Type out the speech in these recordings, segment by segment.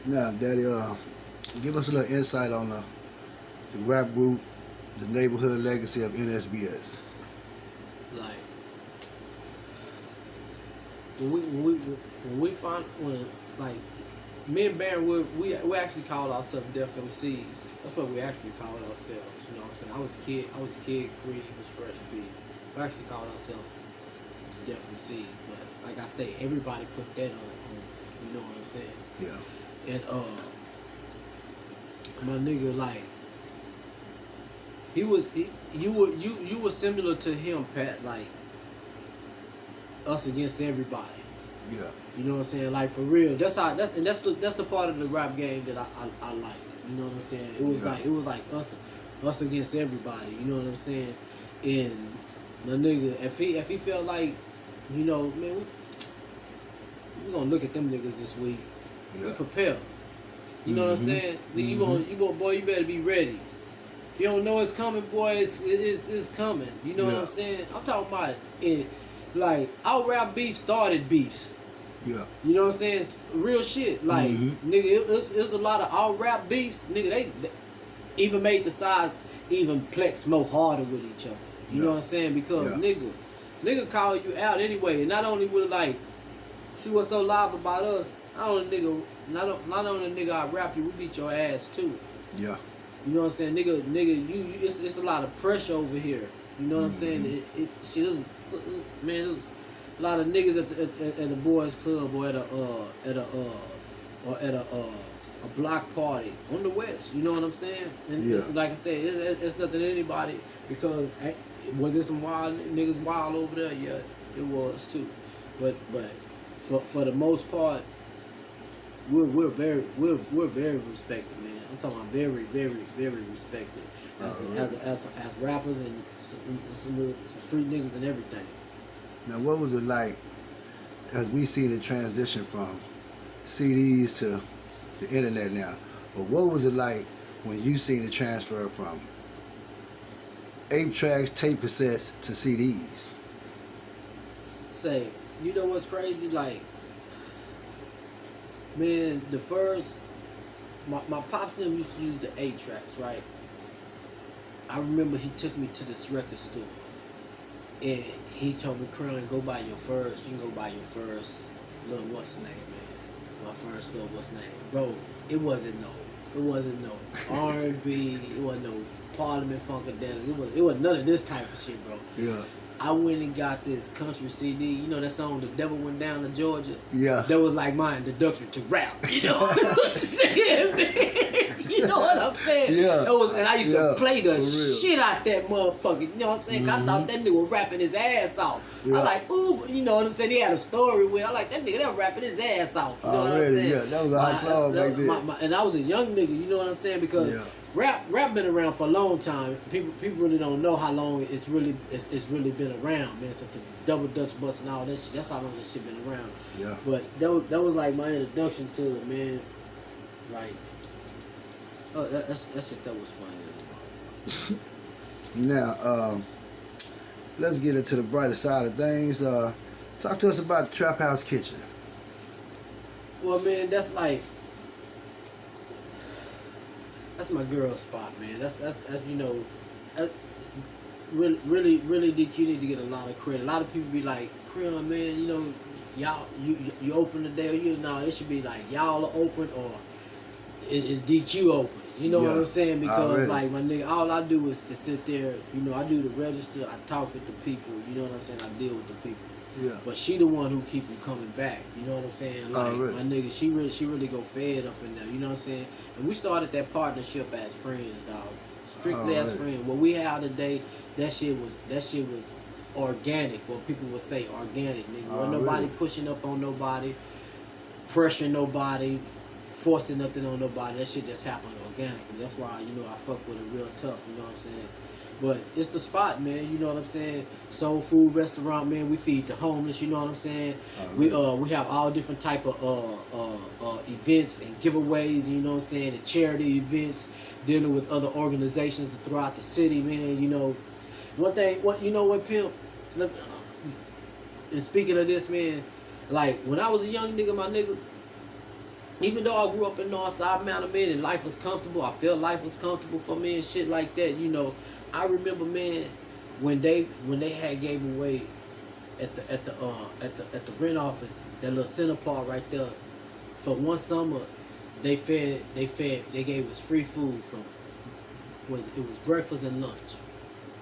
Now, Daddy, give us a little insight on the rap group, the neighborhood legacy of NSBS. Like when like me and Baron we actually called ourselves Deaf MCs. That's what we actually called ourselves. You know what I'm saying? I was Kid Creed, he was Fresh B. We actually called ourselves Deaf MCs, but like I say, everybody put that on us. You know what I'm saying? Yeah. And my nigga, like you were similar to him, Pat. Like us against everybody. Yeah. You know what I'm saying? Like for real. That's the part of the rap game that I liked. You know what I'm saying? It was like us against everybody. You know what I'm saying? And my nigga, if he felt like, you know, man, we gonna look at them niggas this week. Yeah. We prepare. You know what I'm saying? Boy, you better be ready. If you don't know it's coming, boy, it's coming. You know what I'm saying? I'm talking about it. Like our rap beef started beefs. Yeah. You know what I'm saying? It's real shit. Like nigga, it was a lot of our rap beefs. Nigga, they even made the sides even plex more harder with each other. You know what I'm saying? Because nigga call you out anyway. And not only would like, see what's so live about us. Not only nigga I rap you, we beat your ass too. Yeah. You know what I'm saying? Nigga, it's a lot of pressure over here. You know what I'm saying? It was a lot of niggas at the boys club or at a block party on the west. You know what I'm saying? And like I said, it's nothing to anybody because was there some wild niggas wild over there? Yeah, it was too. But for the most part, we're very respected, man. I'm talking about very, very, very respected as rappers and some street niggas and everything. Now, what was it like as we see the transition from CDs to the internet now? But what was it like when you seen the transfer from 8-tracks, tape cassettes to CDs? Say, you know what's crazy? Like, man, the first, my pops them used to use the 8-tracks, right? I remember he took me to this record store. And he told me, Crown, you can go buy your first little what's the name, man? My first little what's the name? Bro, it wasn't no R&B, it wasn't no Parliament Funkadelic, it wasn't none of this type of shit, bro. Yeah. I went and got this country CD. You know that song, The Devil Went Down to Georgia? Yeah. That was like my introduction to rap. You know what I'm saying, man? You know what I'm saying? Yeah. And I used to play the shit out that motherfucker. You know what I'm saying? 'Cause I thought that nigga was rapping his ass off. I like, ooh, you know what I'm saying? He had a story with it. I like, that nigga, that rapping his ass off. You know what I'm saying? Yeah, that was a hot song back then. And I was a young nigga, you know what I'm saying? Because rap been around for a long time. People really don't know how long it's really been around, man. Since the double Dutch bus and all that shit. That's how long this shit been around. Yeah. But that was like my introduction to it, man. Like, oh, that shit that was funny. Now, let's get into the brighter side of things. Talk to us about Trap House Kitchen. Well, man, that's my girl spot, man. That's you know, really DQ need to get a lot of credit. A lot of people be like, Creon, man, you know, y'all you open today, or it should be like y'all are open or is DQ open. You know what I'm saying? Because like my nigga, all I do is sit there. You know, I do the register. I talk with the people. You know what I'm saying? I deal with the people. Yeah. But she the one who keep them coming back. You know what I'm saying? Like my nigga, she really go fed up in there. You know what I'm saying? And we started that partnership as friends, dog. Strictly as friends. What we had today, that shit was organic. What people would say organic, nigga. Wasn't nobody pushing up on nobody, pressuring nobody, forcing nothing on nobody. That shit just happened organically. That's why, you know, I fuck with it real tough. You know what I'm saying? But it's the spot, man. You know what I'm saying? Soul food restaurant, man. We feed the homeless. You know what I'm saying? We have all different type of events and giveaways. You know what I'm saying? And charity events, dealing with other organizations throughout the city, man. You know, you know what, pimp? And speaking of this, man, like when I was a young nigga, my nigga, even though I grew up in Northside Mountain, man, and life was comfortable, I felt life was comfortable for me and shit like that. You know, I remember, man, when they had gave away at the rent office that little center part right there for one summer. They gave us free food it was breakfast and lunch.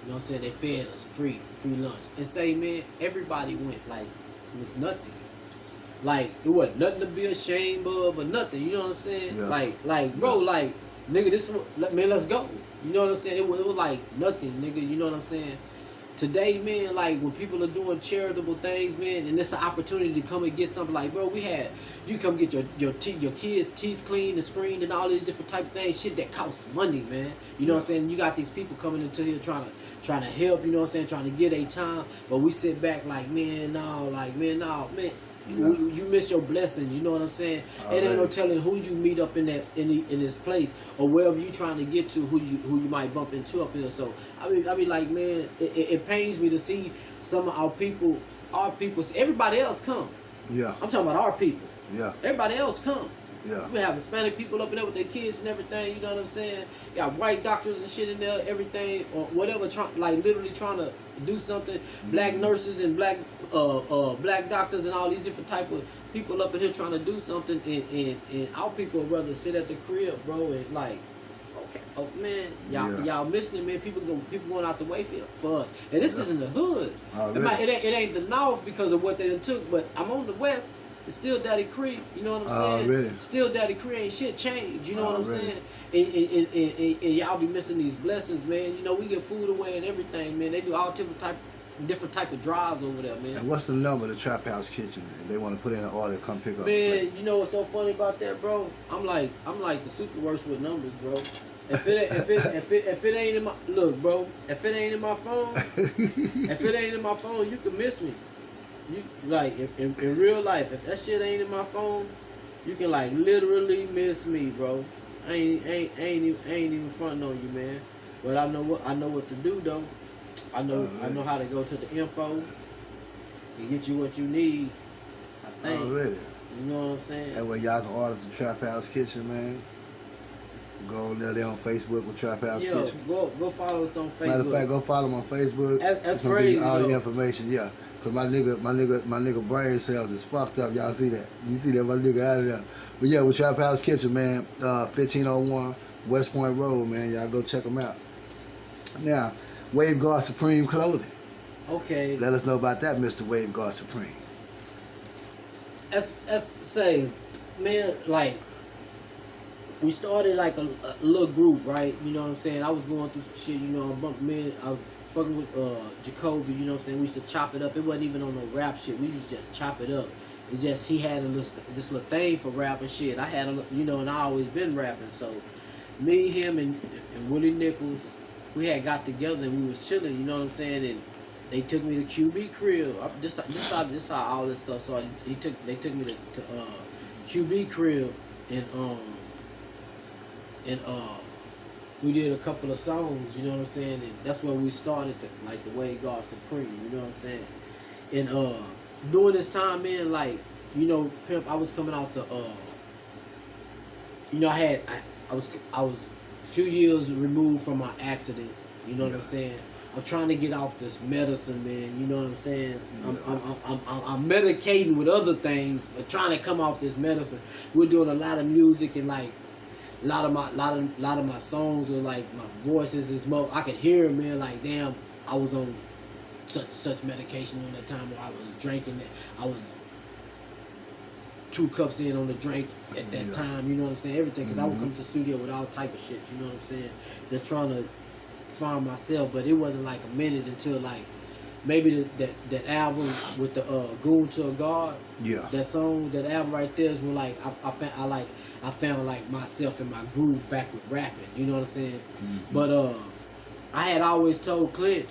You know what I'm saying? They fed us free lunch. And say, man, everybody went like it was nothing. Like it wasn't nothing to be ashamed of or nothing. You know what I'm saying? Yeah. Like bro, like nigga, man, let's go. You know what I'm saying? It was like nothing, nigga. You know what I'm saying? Today, man, like when people are doing charitable things, man, and it's an opportunity to come and get something like, bro, you come get your kids' teeth cleaned and screened and all these different type of things, shit that costs money, man. You know what I'm saying? You got these people coming into here trying to help, you know what I'm saying, trying to get a time, but we sit back like, man. You miss your blessings, you know what I'm saying? It ain't no telling who you meet up in this place or wherever you trying to get to, who you might bump into up there. So I mean like, man, it pains me to see some of our people, everybody else come. Yeah. I'm talking about our people. Yeah. Everybody else come. Yeah. We have Hispanic people up in there with their kids and everything, you know what I'm saying? You got white doctors and shit in there, everything, or whatever, literally trying to do something. Black nurses and black doctors and all these different type of people up in here trying to do something, and our people would rather sit at the crib, bro, and like, okay, oh man, y'all missing it, man. People going out the way for us, and this is in the hood. It ain't the north because of what they done took, but I'm on the west. It's still Daddy Creek, you know what I'm saying? Really? Still Daddy Creek, ain't shit changed, you know what I'm saying? And y'all be missing these blessings, man. You know, we get food away and everything, man. They do all different type of drives over there, man. And what's the number of the Trap House Kitchen? If they want to put in an order, come pick up. Man, you know what's so funny about that, bro? I'm like the super worst with numbers, bro. If it ain't in my look, bro. If it ain't in my phone, you can miss me. You like in real life, if that shit ain't in my phone, you can like literally miss me, bro. I ain't even fronting on you, man. But I know what to do though. I know how to go to the info and get you what you need. I think. Already. You know what I'm saying? And where y'all can order from Trap House Kitchen, man. Go on there on Facebook with Trap House Kitchen. Go follow us on Facebook. Matter of fact, go follow them on Facebook. That's crazy. Give you all the information, yeah. Cause my nigga brain cells is fucked up. Y'all see that? You see that my nigga out of there. But yeah, with Trap House Kitchen, man, 1501 West Point Road, man. Y'all go check them out. Now, WaveGod Supreme Clothing. Okay. Let us know about that, Mr. WaveGod Supreme. Let's say, man, like, we started like a little group, right? You know what I'm saying? I was going through some shit, you know, I was fucking with Jacoby, you know what I'm saying? We used to chop it up. It wasn't even on no rap shit. We used to just chop it up. It's just he had this little thing for rap and shit. I had and I always been rapping. So me, him, and Willie Nichols, we had got together and we was chilling, you know what I'm saying? And they took me to QB crib. This how all this stuff started. They took me to QB crib and we did a couple of songs, you know what I'm saying? And that's where we started, the WaveGod Supreme, you know what I'm saying? And during this time, man, like, you know, Pimp, I was coming off the, you know, I was a few years removed from my accident, you know what I'm saying? I'm trying to get off this medicine, man, you know what I'm saying? I'm medicating with other things, but trying to come off this medicine. We're doing a lot of music and like, a lot of my songs are like my voices is more. I could hear it, man. Like damn, I was on such medication on that time where I was drinking it. I was 2 cups in on the drink at that time. You know what I'm saying? Everything, because I would come to the studio with all type of shit. You know what I'm saying? Just trying to find myself, but it wasn't like a minute until like maybe that album with the Goon to a God. Yeah. That song, that album right there is when like I found like myself in my groove back with rapping. You know what I'm saying? Mm-hmm. But I had always told Clint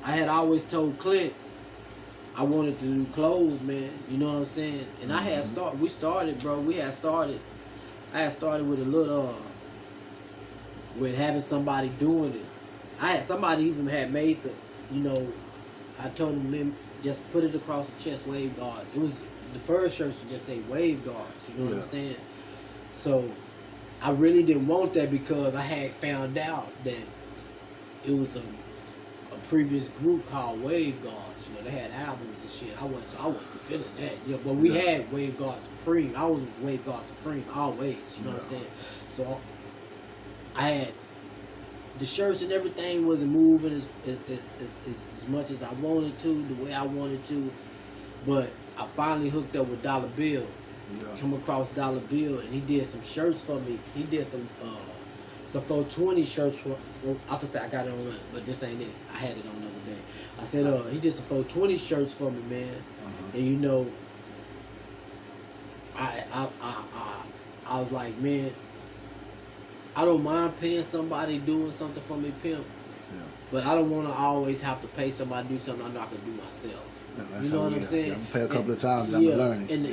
I wanted to do clothes, man. You know what I'm saying? And I had started. I had started with a little with having somebody doing it. Somebody even had made the, you know. I told him, just put it across the chest, WaveGods. It was the first shirt should just say WaveGods. You know what I'm saying? So I really didn't want that because I had found out that it was a previous group called wavegod. You know, they had albums and shit. I wasn't feeling that. You know, but we had wavegod Supreme. I was wavegod Supreme always. You know what I'm saying? So I had the shirts and everything wasn't moving as much as I wanted to, the way I wanted to. But I finally hooked up with Dollar Bill. Come across Dollar Bill, and he did some shirts for me. He did some 420 shirts for I was say I got it on, but this ain't it. I had it on the other day. I said he did some 420 shirts for me, man. And you know, I was like, man, I don't mind paying somebody doing something for me, pimp. But I don't want to always have to pay somebody to do something I know I can do myself. You know what I'm saying? I'm pay a couple of times and I'm learning. And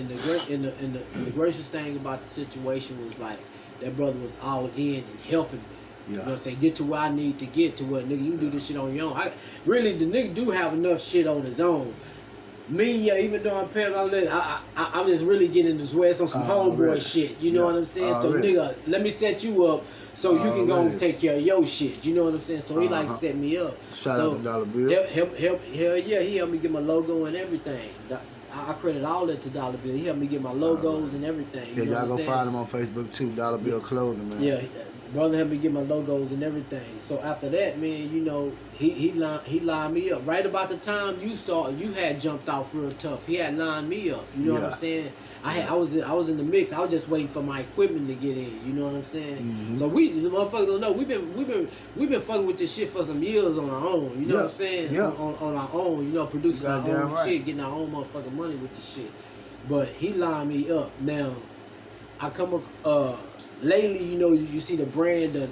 the gracious thing about the situation was like that brother was all in and helping me. You know what I'm saying? Get to where I need to get to where nigga you can do this shit on your own. Really the nigga do have enough shit on his own. Me, even though I'm paying, I'm just really getting this way on some homeboy shit. You know what I'm saying? So nigga, let me set you up so you can go and take care of your shit. You know what I'm saying? So he like set me up. Shout out to Dollar Bill. Hell yeah, he helped me get my logo and everything. I credit all that to Dollar Bill. He helped me get my logos and everything. Yeah, y'all go find him on Facebook too, Dollar Bill Clothing, man. Yeah. Brother helped me get my logos and everything. So after that, man, you know, he lined me up. Right about the time you had jumped off real tough. He had lined me up. You know what I'm saying? I was in the mix. I was just waiting for my equipment to get in. You know what I'm saying? So the motherfuckers don't know. We've been fucking with this shit for some years on our own. You know what I'm saying? On our own. You know, producing our own shit, getting our own motherfucking money with this shit. But he lined me up. Now I come lately, you know, you see the brand that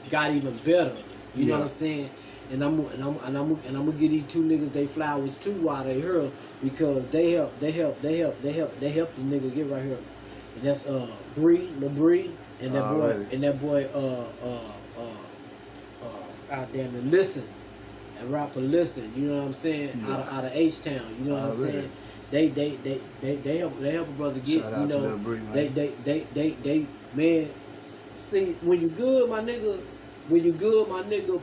got even better. You know what I'm saying? And I'm gonna give these two niggas they flowers too while they here because they help the nigga get right here. And that's Bree, and that boy out there and Listen, and rapper Listen. You know what I'm saying? Out of H Town. You know what I'm saying? They help a brother get. Shout out to Lil Bree, man. They man, see, when you good, my nigga,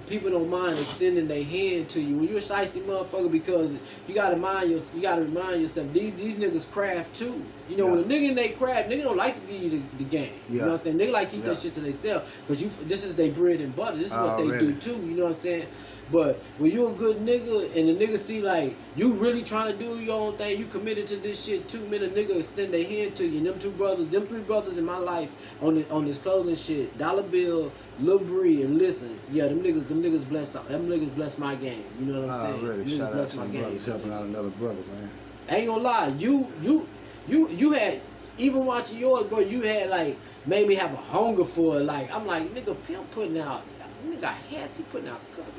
people don't mind extending their hand to you. When you're a shiesty motherfucker, because you gotta remind yourself, these niggas craft too. You know, when a nigga in they craft, nigga don't like to give you the game. You know what I'm saying? Nigga like keep that shit to themselves, because this is their bread and butter. This is what they do too. You know what I'm saying? But when you a good nigga and the nigga see like you really trying to do your own thing, you committed to this shit too, man, a nigga extend their hand to you. And them three brothers in my life on this clothing shit, Dollar Bill, Lil Bree, and Listen, them niggas blessed my game. You know what I'm saying? Really. Shout out to my brothers helping out another brother, man. I ain't gonna lie, you had, even watching yours, bro, you had like made me have a hunger for it. Like I'm like, nigga, Pimp putting out. Nigga got hats, he putting out cups,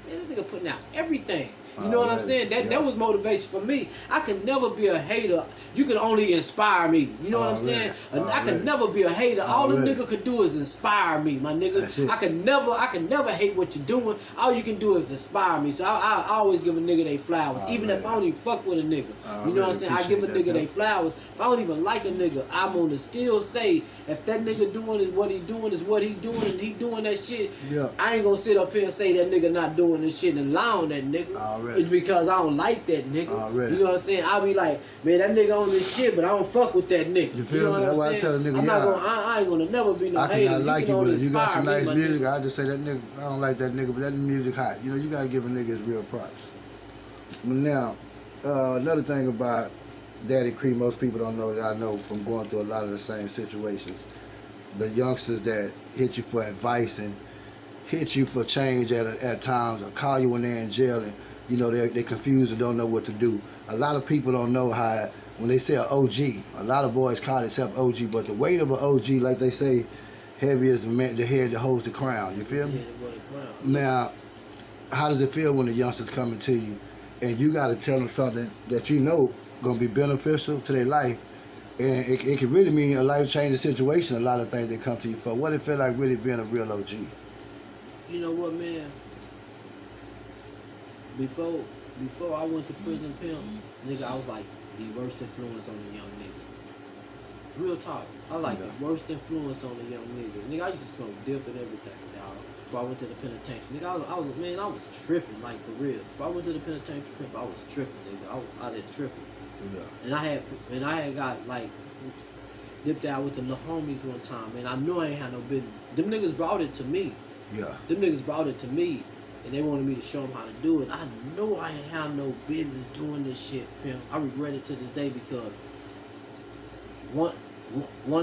nigga putting out everything. You know what I'm saying? That was motivation for me. I could never be a hater. You can only inspire me. You know what I'm saying? I could never be a hater. All the nigga could do is inspire me, my nigga. I can never hate what you're doing. All you can do is inspire me. So I always give a nigga they flowers. Even if I don't even fuck with a nigga. You know what I'm saying? I give a nigga they flowers. If I don't even like a nigga, I'm gonna still say, if that nigga doing is what he doing and he doing that shit, I ain't gonna sit up here and say that nigga not doing this shit and lie on that nigga. It's because I don't like that nigga. You know what I'm saying? I'll be like, man, that nigga on this shit, but I don't fuck with that nigga. You feel me? That's why I tell a nigga, I ain't gonna never be no hater. I cannot like you, but if you got some nice music, I just say that nigga, I don't like that nigga, but that music hot. You know, you gotta give a nigga his real props. But now, another thing about Daddy Cree, most people don't know that I know from going through a lot of the same situations. The youngsters that hit you for advice and hit you for change at times, or call you when they're in jail and you know they're confused and don't know what to do. A lot of people don't know how, when they say an OG, a lot of boys call themselves OG, but the weight of an OG, like they say, heavy is the head that holds the crown. You feel me? Now, how does it feel when the youngsters coming to you and you got to tell them something that you know gonna be beneficial to their life, and it can really mean a life-changing situation, a lot of things they come to you for. What it feel like really being a real OG? You know what, man? Before I went to prison, Pimp, nigga, I was like the worst influence on the young nigga. Real talk. I like the worst influence on a young nigga. Nigga, I used to smoke dip and everything, dog. Before I went to the penitentiary. Nigga, I was tripping, like, for real. Before I went to the penitentiary, I was tripping, nigga. I was out there tripping. Yeah. And I had got, like, dipped out with the little homies one time, man. I knew I ain't had no business. Them niggas brought it to me. Yeah. Them niggas brought it to me, and they wanted me to show them how to do it. I know I ain't had no business doing this shit, pimp. I regret it to this day because one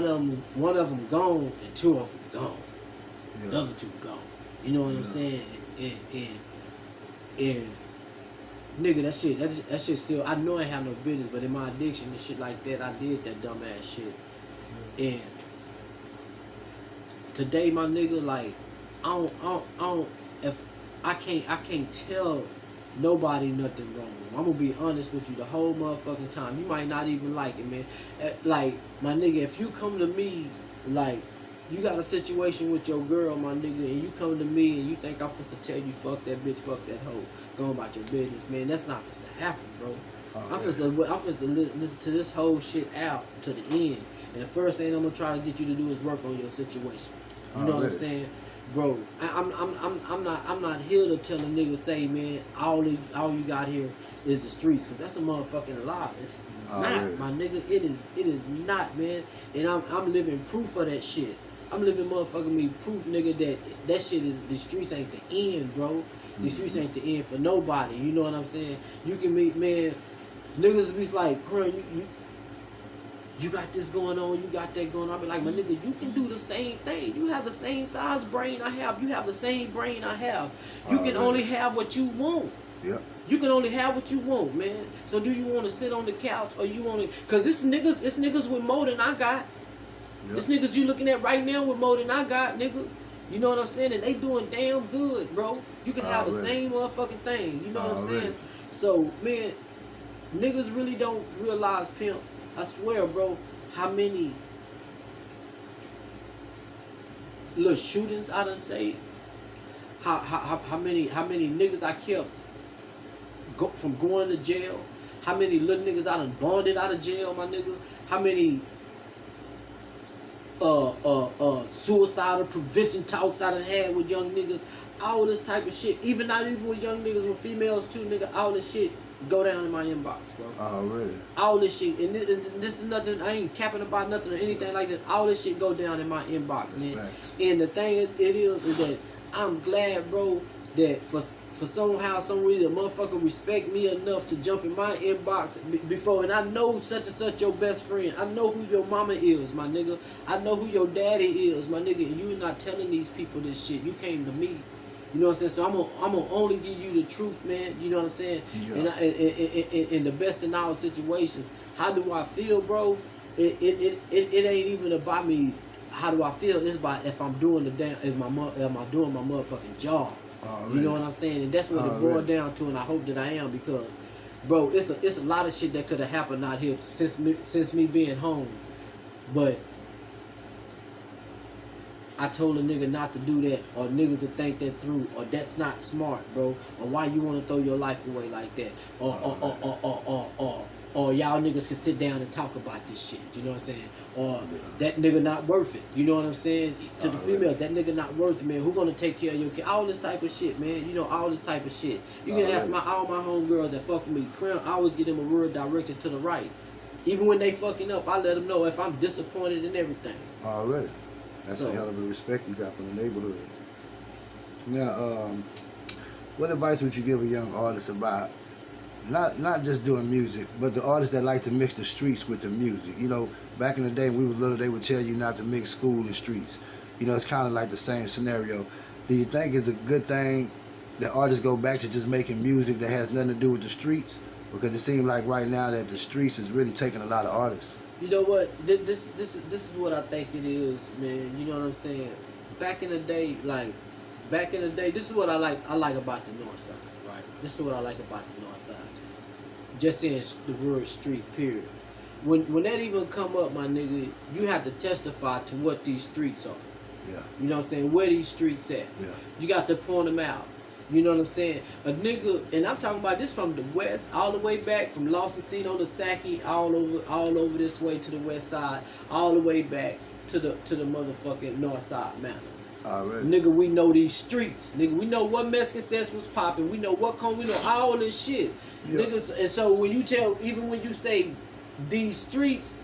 of them gone and two of them gone. Yeah. The other two gone. You know what I'm saying? And nigga, that shit still. I know I ain't have no business, but in my addiction and shit like that, I did that dumbass shit. And today, my nigga, like, I don't. If I can't tell nobody nothing wrong. I'm gonna be honest with you the whole motherfucking time. You might not even like it, man. Like, my nigga, if you come to me, like, you got a situation with your girl, my nigga, and you come to me and you think I'm supposed to tell you, fuck that bitch, fuck that hoe, go about your business, man. That's not supposed to happen, bro. I'm supposed to listen to this whole shit out to the end. And the first thing I'm gonna try to get you to do is work on your situation. You know what I'm saying? Bro, I'm not here to tell a nigga, say, man, all you got here is the streets, cause that's a motherfucking lie. It's not, my nigga. It is not, man. And I'm living proof of that shit. I'm living motherfucking me proof, nigga, that shit is, the streets ain't the end, bro. The streets ain't the end for nobody. You know what I'm saying? You can meet, man, niggas be like, bro, you got this going on, you got that going on. I be like, my nigga, you can do the same thing. You have the same size brain I have. You have the same brain I have. You can only have what you want. Yep. You can only have what you want, man. So do you want to sit on the couch or you want to? Cause it's niggas with more than I got. Yep. It's niggas you looking at right now with more than I got, nigga. You know what I'm saying? And they doing damn good, bro. You can have the same motherfucking thing. You know what I'm saying? So, man, niggas really don't realize, pimp. I swear, bro, how many little shootings I done say? How many niggas I kept from going to jail? How many little niggas I done bonded out of jail, my nigga? How many suicidal prevention talks I done had with young niggas? All this type of shit. Even not even with young niggas, with females too, nigga. All this shit go down in my inbox, bro. Oh, really? All this shit, and this is nothing. I ain't capping about nothing or anything like that. All this shit go down in my inbox, man. And the thing it is that I'm glad, bro, that for somehow, some reason, a motherfucker respect me enough to jump in my inbox before, and I know such and such your best friend. I know who your mama is, my nigga. I know who your daddy is, my nigga. And you not telling these people this shit. You came to me. You know what I'm saying? So I'm gonna only give you the truth, man. You know what I'm saying? Yeah. And in the best in all situations. How do I feel, bro? It ain't even about me. How do I feel? It's about if I'm doing am I doing my motherfucking job? You know what I'm saying? And that's what it boiled down to, and I hope that I am, because, bro, it's a lot of shit that could have happened out here since me being home, but I told a nigga not to do that, or niggas to think that through, or that's not smart, bro, or why you want to throw your life away like that, or y'all niggas can sit down and talk about this shit, you know what I'm saying, or that nigga not worth it, you know what I'm saying, to the female, that nigga not worth it, man, who gonna take care of your kid, all this type of shit, man, you know, all this type of shit. You can ask all my homegirls that fuck with me, I always give them a word directed to the right, even when they fucking up, I let them know if I'm disappointed in everything. Already. That's a hell of a respect you got from the neighborhood. Now, what advice would you give a young artist about not just doing music, but the artists that like to mix the streets with the music? You know, back in the day when we were little, they would tell you not to mix school and streets. You know, it's kind of like the same scenario. Do you think it's a good thing that artists go back to just making music that has nothing to do with the streets? Because it seems like right now that the streets is really taking a lot of artists. You know what? This is what I think it is, man. You know what I'm saying? Back in the day, this is what I like about the North Side, right? This is what I like about the North Side. Just saying the word street, period. When that even come up, my nigga, you have to testify to what these streets are. Yeah. You know what I'm saying? Where these streets at. Yeah. You got to point them out. You know what I'm saying? A nigga, and I'm talking about this from the west, all the way back from Los Encino to Saki, all over this way to the west side, all the way back to the motherfucking north side mountain. Already. Nigga, we know these streets. Nigga, we know what Mexican Cess was popping. We know what we know all this shit. Yeah. Niggas, and so when you even when you say these streets,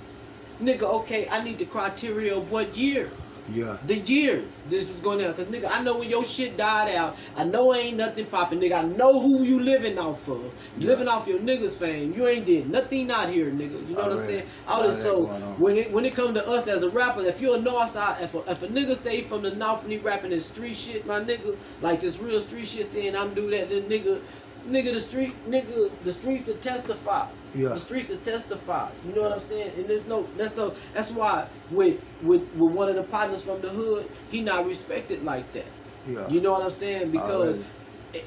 nigga, okay, I need the criteria of what year. Yeah. The year this was going down. Because, nigga, I know when your shit died out. I know ain't nothing popping, nigga. I know who you living off of. You living off your niggas fame. You ain't did nothing out here, nigga. You know what I'm saying? All this. So, when it comes to us as a rapper, if you're a north side, if a nigga say from the north and he rapping this street shit, my nigga, like this real street shit saying I'm do that, then nigga, the streets to testify. Yeah. The streets to testify. You know what I'm saying? And that's why with one of the partners from the hood, he not respected like that. Yeah. You know what I'm saying? Because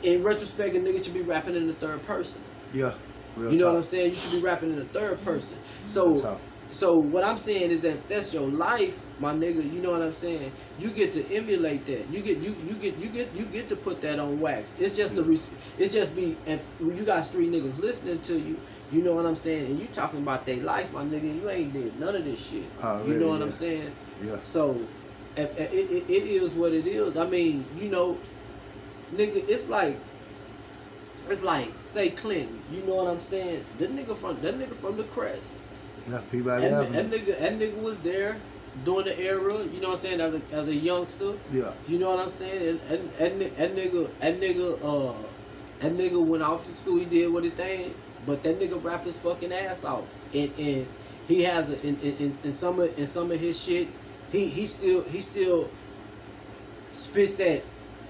in retrospect, a nigga should be rapping in the third person. Yeah. Real you know talk. what I'm saying? You should be rapping in the third person. So what I'm saying is that's your life, my nigga. You know what I'm saying? You get to emulate that. You get to put that on wax. It's just if you got street niggas listening to you. You know what I'm saying? And you talking about their life, my nigga. You ain't did none of this shit. You know what I'm saying? Yeah. So it is what it is. I mean, you know, nigga, it's like say Clinton. You know what I'm saying? That nigga from the Crest. Yeah, people out that nigga was there during the era, you know what I'm saying, as a youngster. Yeah. You know what I'm saying? And that nigga went off to school, he did what he thing, but that nigga rapped his fucking ass off. And he has in some of his shit, he still spits that.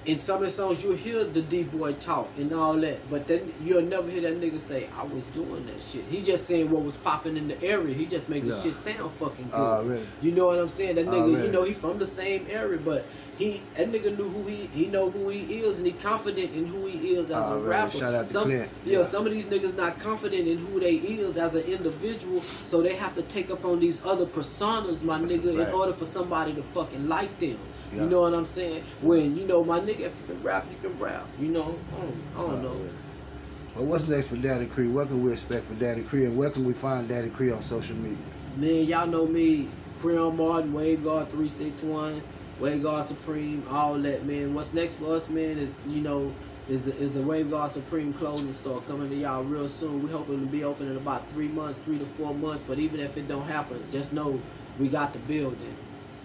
In some of the songs, you'll hear the D-boy talk and all that, but then you'll never hear that nigga say, I was doing that shit. He just saying what was popping in the area. He just makes the shit sound fucking good. Really? You know what I'm saying? That nigga, you know, he from the same area, but that nigga knew he know who he is, and he confident in who he is as a rapper. Shout out to Clint. Some of these niggas not confident in who they is as an individual, so they have to take up on these other personas, my nigga, in order for somebody to fucking like them. Yeah. You know what I'm saying? When, you know, my nigga, if you can rap, you can rap. You know? I don't know. Well, what's next for Daddy Cree? What can we expect for Daddy Cree? And where can we find Daddy Cree on social media? Man, y'all know me. Creon Martin, wavegod 361, wavegod Supreme, all that, man. What's next for us, man, is, you know, is the wavegod Supreme clothing store coming to y'all real soon. We're hoping to be open in about 3 to 4 months. But even if it don't happen, just know we got the building.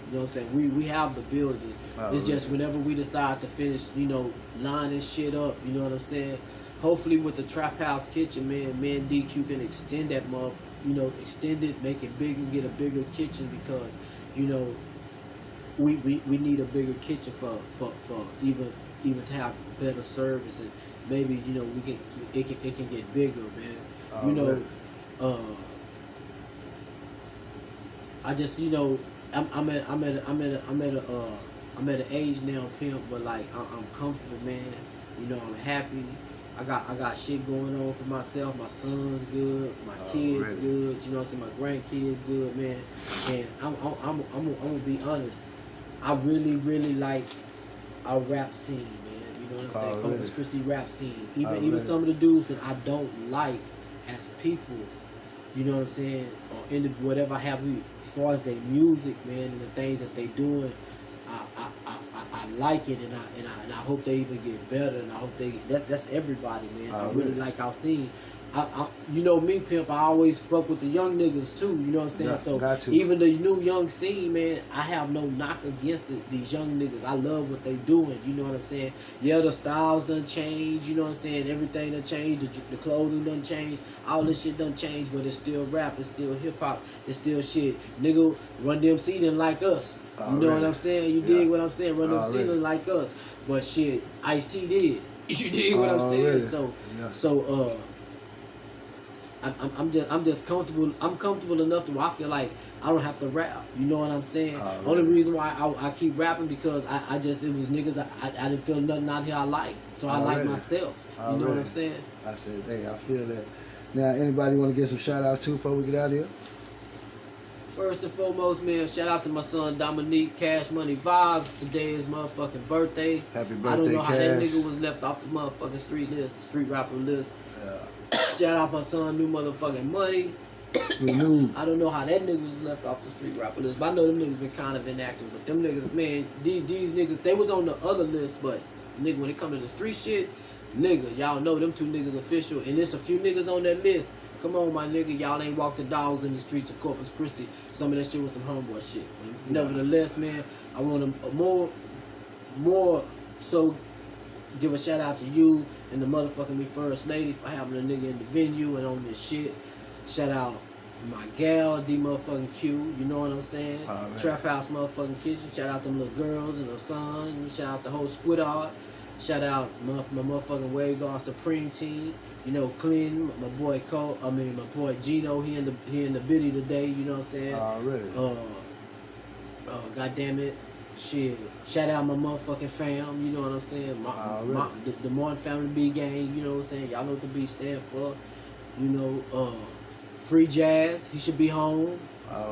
You know what I'm saying? We have the building. It's just whenever we decide to finish, you know, lining shit up, you know what I'm saying? Hopefully with the Trap House Kitchen, man DQ can extend that extend it, make it bigger, get a bigger kitchen, because, you know, we need a bigger kitchen for even to have better service, and maybe, you know, it can get bigger, man. You know, I just, you know, I'm at an age now, pimp, but like I'm comfortable, man. You know, I'm happy. I got shit going on for myself. My son's good, my kids good. You know what I'm saying? My grandkids good, man. And I'm gonna be honest. I really like our rap scene, man. You know what I'm saying? Corpus Christi rap scene. Even some of the dudes that I don't like as people. You know what I'm saying? Or in the, whatever have we, as far as their music, man, and the things that they doing, I like it, and I hope they even get better, and I hope that's everybody, man. I really like our scene. You know me, pimp, I always fuck with the young niggas too, you know what I'm saying? So even the new young scene, man, I have no knock against it. These young niggas, I love what they doing, you know what I'm saying? Yeah, the styles done changed, you know what I'm saying? Everything done changed, the clothing done changed, all this shit done changed, but it's still rap, it's still hip hop, it's still shit. Nigga, Run DMC didn't like us. You know what I'm saying? You dig what I'm saying? Run DMC didn't like us. But shit, Ice-T did. You dig what I'm saying? So I'm just comfortable. I'm comfortable enough to where I feel like I don't have to rap. You know what I'm saying? Only reason why I keep rapping because it was niggas I didn't feel nothing out here I like. So I like myself. You know what I'm saying? I said, hey, I feel that. Now, anybody want to get some shout outs too before we get out of here? First and foremost, man, shout out to my son Dominique, Cash Money Vibes. Today is motherfucking birthday. Happy birthday, I don't know Cash. how that nigga was left off the motherfucking street list, the street rapper list. Yeah. Shout out my son, New Motherfucking Money. I don't know how that nigga was left off the street rapper list, but I know them niggas been kind of inactive. But them niggas, man, these niggas, they was on the other list, but nigga, when it come to the street shit, nigga, y'all know them two niggas official, and there's a few niggas on that list. Come on, my nigga, y'all ain't walked the dogs in the streets of Corpus Christi. Some of that shit was some homeboy shit. Man. Nevertheless, man, I want to more so give a shout out to you and the motherfucking me first lady for having a nigga in the venue and on this shit. Shout out my gal, D motherfucking Q, you know what I'm saying? Trap House motherfucking kitchen. Shout out them little girls and her son. Shout out the whole squid art. Shout out my motherfucking wavegod Supreme team. You know, Clean, my boy Cole. I mean, my boy Gino. He in the biddy today. You know what I'm saying? Already. God damn it, shit. Shout out my motherfucking fam. You know what I'm saying? The Martin Family B gang. You know what I'm saying? Y'all know what the B stand for. You know, free Jazz. He should be home.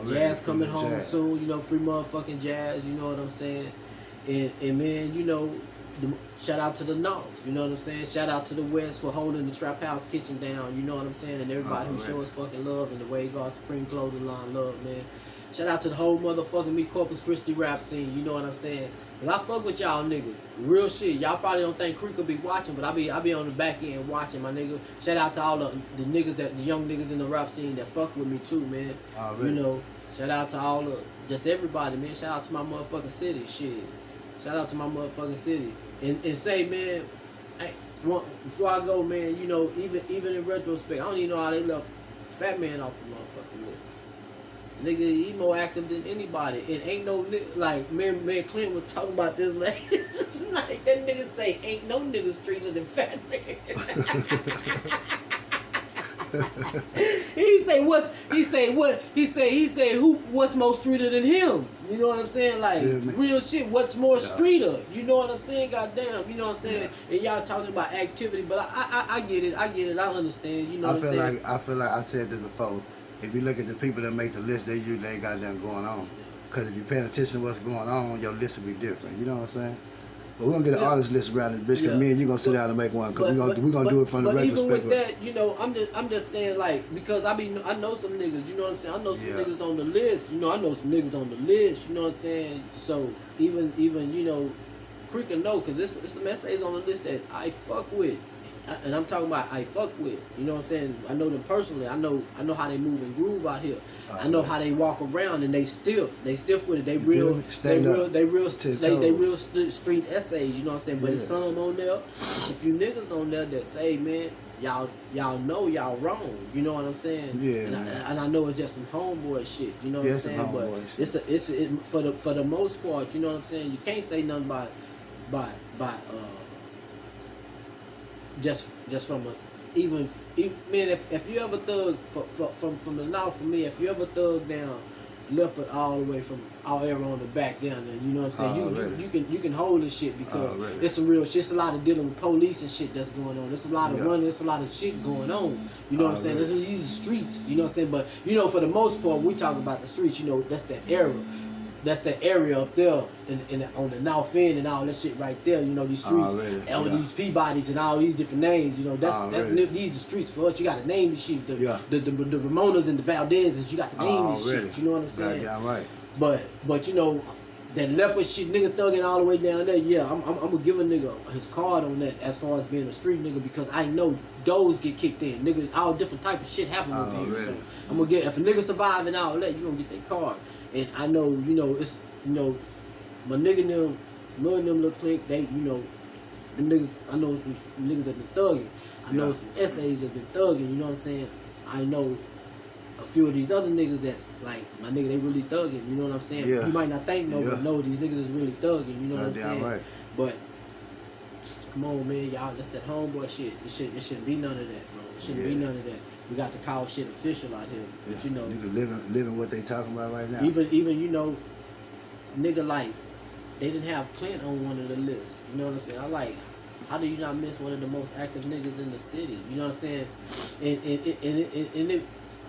Jazz coming home soon. You know, free motherfucking Jazz. You know what I'm saying? And man, you know. Shout out to the North, you know what I'm saying? Shout out to the West for holding the Trap House kitchen down, you know what I'm saying? And everybody who shows fucking love and the wavegod Supreme clothing line love, man. Shout out to the whole motherfucking me Corpus Christi rap scene, you know what I'm saying? Cause I fuck with y'all niggas, real shit. Y'all probably don't think Creek will be watching, but I be on the back end watching, my nigga. Shout out to all the niggas the young niggas in the rap scene that fuck with me too, man. You know, shout out to all just everybody, man. Shout out to my motherfucking city, shit. Shout out to my motherfucking city. And say, man, before I go, man, you know, even in retrospect, I don't even know how they left Fat Man off the motherfucking list. Nigga, he more active than anybody. It ain't no like man Clint was talking about this last night. That nigga say ain't no nigga streeter than Fat Man. He say what's more streeter than him? You know what I'm saying? Like real shit, what's more streeter? You know what I'm saying? Goddamn, you know what I'm saying? And y'all talking about activity, but I get it, I understand, you know what I'm saying? I feel like I said this before. If you look at the people that make the list, they usually ain't got nothing going on. Cause if you're paying attention to what's going on, your list will be different. You know what I'm saying? But we're gonna get an artist list around this bitch, cause me and you gonna sit down and make one, cause we gonna do it from the retrospect. But even with that, you know, I'm just saying, like, because I know some niggas, you know what I'm saying? I know some niggas on the list, you know, I know some niggas on the list, you know what I'm saying? So even you know, Creek will know, cause it's some essays on the list that I fuck with. And I'm talking about I fuck with, you know what I'm saying? I know them personally. I know how they move and groove out here. I know how they walk around and they stiff with it. They real street essays, you know what I'm saying? But it's some on there. There's a few niggas on there that say, man, y'all know y'all wrong. You know what I'm saying? Yeah. And I know it's just some homeboy shit. You know what I'm saying? But it's for the most part, you know what I'm saying? You can't say nothing by just from a even man, if you ever thug from the North, for me, if you ever thug down Leopard all the way from all the way on the back down there, you know what I'm saying? You can hold this shit because it's some real shit. It's a lot of dealing with police and shit that's going on. There's a lot of running. There's a lot of shit going on. You know what I'm saying? These are streets. You know what I'm saying? But you know, for the most part, we talk about the streets. You know, that's that era. That's the area up there on the North End and all that shit right there. You know, these streets, all these Peabodys and all these different names. You know, these the streets for us. You got to name the shit. The Ramonas and the Valdezes. You got to name this shit. You know what I'm saying? Yeah, right. But you know, that Leopard shit, nigga thugging all the way down there. Yeah, I'm gonna give a nigga his card on that as far as being a street nigga, because I know those get kicked in. Niggas, all different type of shit happen over here. So I'm gonna get, if a nigga survive and all that, you gonna get that card. And I know, you know, it's, you know, my nigga them, me and them little clique, they, you know, them niggas, I know some niggas that been thugging. I know some essays that been thugging, you know what I'm saying? I know a few of these other niggas that's like, my nigga, they really thugging, you know what I'm saying? You might not think but no, these niggas is really thugging, you know what I'm saying? Right. But, come on, man, y'all, that's that homeboy shit. It shouldn't be none of that, bro. It shouldn't be none of that. We got to call shit official out here. But, you know, nigga living what they talking about right now. Even you know, nigga, like, they didn't have Clint on one of the lists. You know what I'm saying? I like, how do you not miss one of the most active niggas in the city? You know what I'm saying? And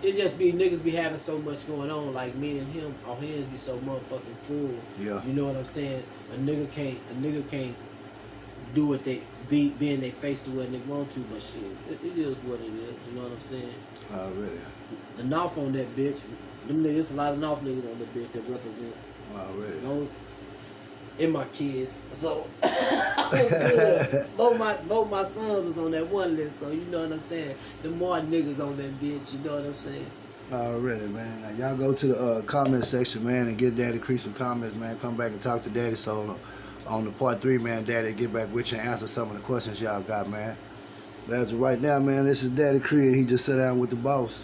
it just be niggas be having so much going on. Like me and him, our hands be so motherfucking full. Yeah. You know what I'm saying? A nigga can't do what they be in their face to where they want to, but shit, it is what it is. You know what I'm saying? Already. The North on that bitch. Them niggas, a lot of North niggas on that bitch that represent. Already. And my kids. So I was good. both my sons was on that one list, so you know what I'm saying? The more niggas on that bitch, you know what I'm saying? Already, man. Now y'all go to the comment section, man, and get Daddy Crease some comments, man. Come back and talk to Daddy. So on the part 3, man, Daddy get back with you and answer some of the questions y'all got, man. But as of right now, man, this is Daddy Cree, and he just sat down with the boss.